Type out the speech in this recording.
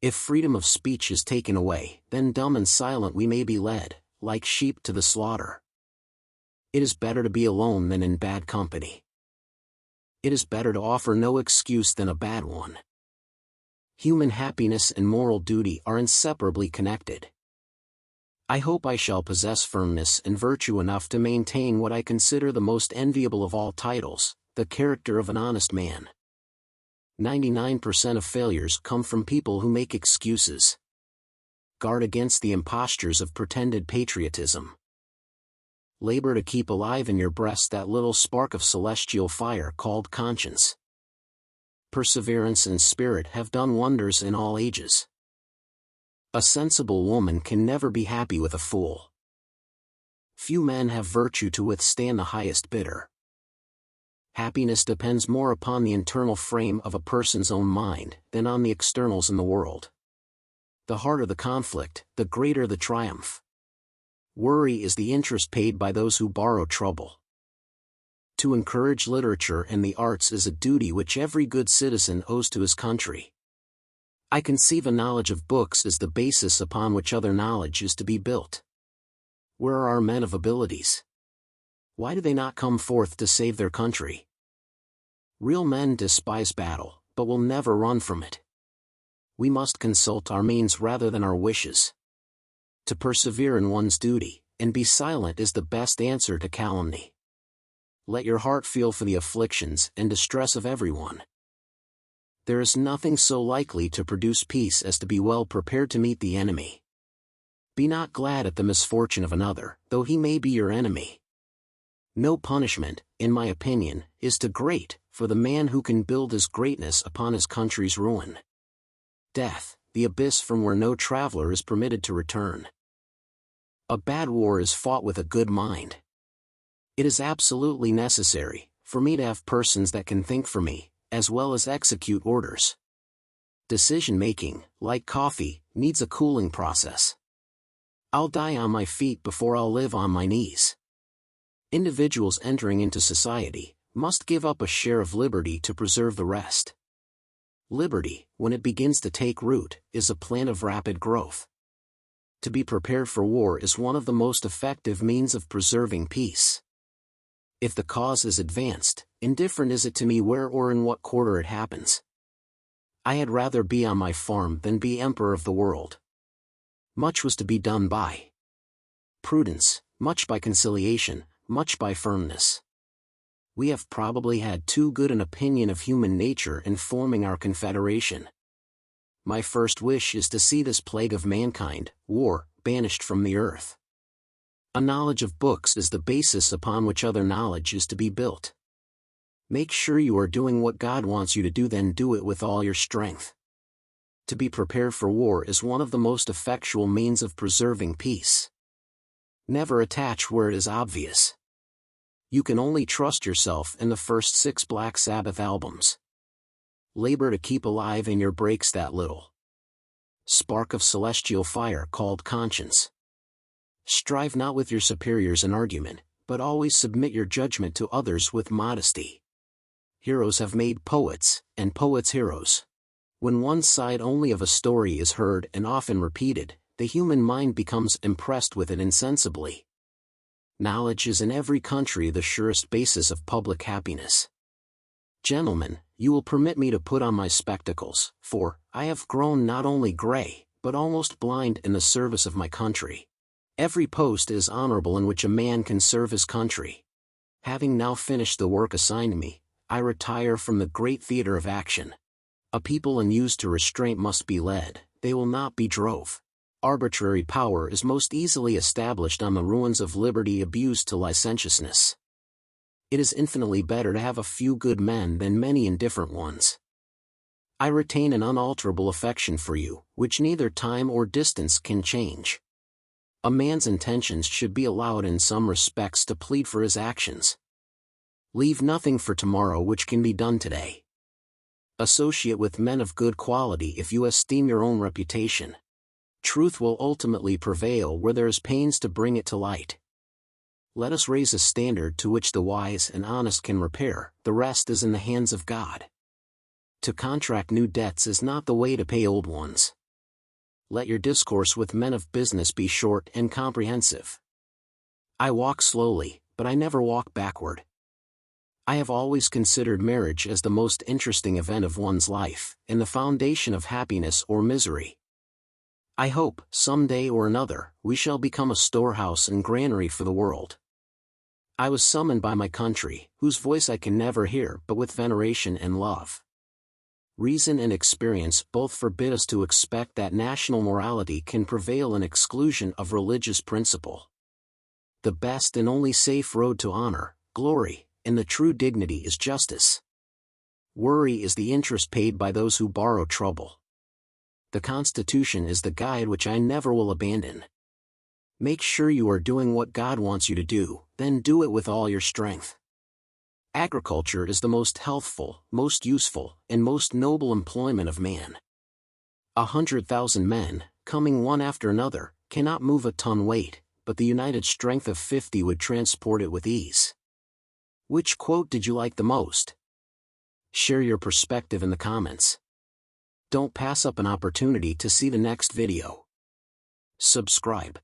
If freedom of speech is taken away, then dumb and silent we may be led, like sheep to the slaughter. It is better to be alone than in bad company. It is better to offer no excuse than a bad one. Human happiness and moral duty are inseparably connected. I hope I shall possess firmness and virtue enough to maintain what I consider the most enviable of all titles, the character of an honest man. 99% of failures come from people who make excuses. Guard against the impostures of pretended patriotism. Labor to keep alive in your breast that little spark of celestial fire called conscience. Perseverance and spirit have done wonders in all ages. A sensible woman can never be happy with a fool. Few men have virtue to withstand the highest bidder. Happiness depends more upon the internal frame of a person's own mind than on the externals in the world. The harder the conflict, the greater the triumph. Worry is the interest paid by those who borrow trouble. To encourage literature and the arts is a duty which every good citizen owes to his country. I conceive a knowledge of books as the basis upon which other knowledge is to be built. Where are our men of abilities? Why do they not come forth to save their country? Real men despise battle, but will never run from it. We must consult our means rather than our wishes. To persevere in one's duty, and be silent is the best answer to calumny. Let your heart feel for the afflictions and distress of everyone. There is nothing so likely to produce peace as to be well prepared to meet the enemy. Be not glad at the misfortune of another, though he may be your enemy. No punishment, in my opinion, is too great for the man who can build his greatness upon his country's ruin. Death, the abyss from where no traveler is permitted to return. A bad war is fought with a good mind. It is absolutely necessary for me to have persons that can think for me, as well as execute orders. Decision-making, like coffee, needs a cooling process. I'll die on my feet before I'll live on my knees. Individuals entering into society must give up a share of liberty to preserve the rest. Liberty, when it begins to take root, is a plant of rapid growth. To be prepared for war is one of the most effective means of preserving peace. If the cause is advanced, indifferent is it to me where or in what quarter it happens. I had rather be on my farm than be emperor of the world. Much was to be done by prudence, much by conciliation, much by firmness. We have probably had too good an opinion of human nature in forming our confederation. My first wish is to see this plague of mankind, war, banished from the earth. A knowledge of books is the basis upon which other knowledge is to be built. Make sure you are doing what God wants you to do, then do it with all your strength. To be prepared for war is one of the most effectual means of preserving peace. Never attach where it is obvious. You can only trust yourself in the first 6 Black Sabbath albums. Labor to keep alive in your breaks that little spark of celestial fire called conscience. Strive not with your superiors in argument, but always submit your judgment to others with modesty. Heroes have made poets, and poets heroes. When one side only of a story is heard and often repeated, the human mind becomes impressed with it insensibly. Knowledge is in every country the surest basis of public happiness. Gentlemen, you will permit me to put on my spectacles, for I have grown not only gray, but almost blind in the service of my country. Every post is honorable in which a man can serve his country. Having now finished the work assigned me, I retire from the great theater of action. A people unused to restraint must be led, they will not be drove. Arbitrary power is most easily established on the ruins of liberty abused to licentiousness. It is infinitely better to have a few good men than many indifferent ones. I retain an unalterable affection for you, which neither time or distance can change. A man's intentions should be allowed in some respects to plead for his actions. Leave nothing for tomorrow which can be done today. Associate with men of good quality if you esteem your own reputation. Truth will ultimately prevail where there is pains to bring it to light. Let us raise a standard to which the wise and honest can repair, the rest is in the hands of God. To contract new debts is not the way to pay old ones. let your discourse with men of business be short and comprehensive. I walk slowly, but I never walk backward. I have always considered marriage as the most interesting event of one's life, and the foundation of happiness or misery. I hope, some day or another, we shall become a storehouse and granary for the world. I was summoned by my country, whose voice I can never hear but with veneration and love. Reason and experience both forbid us to expect that national morality can prevail in exclusion of religious principle. The best and only safe road to honor, glory, and the true dignity is justice. Worry is the interest paid by those who borrow trouble. The Constitution is the guide which I never will abandon. Make sure you are doing what God wants you to do, then do it with all your strength. Agriculture is the most healthful, most useful, and most noble employment of man. 100,000 men, coming one after another, cannot move a ton weight, but the united strength of 50 would transport it with ease. Which quote did you like the most? Share your perspective in the comments. Don't pass up an opportunity to see the next video. Subscribe.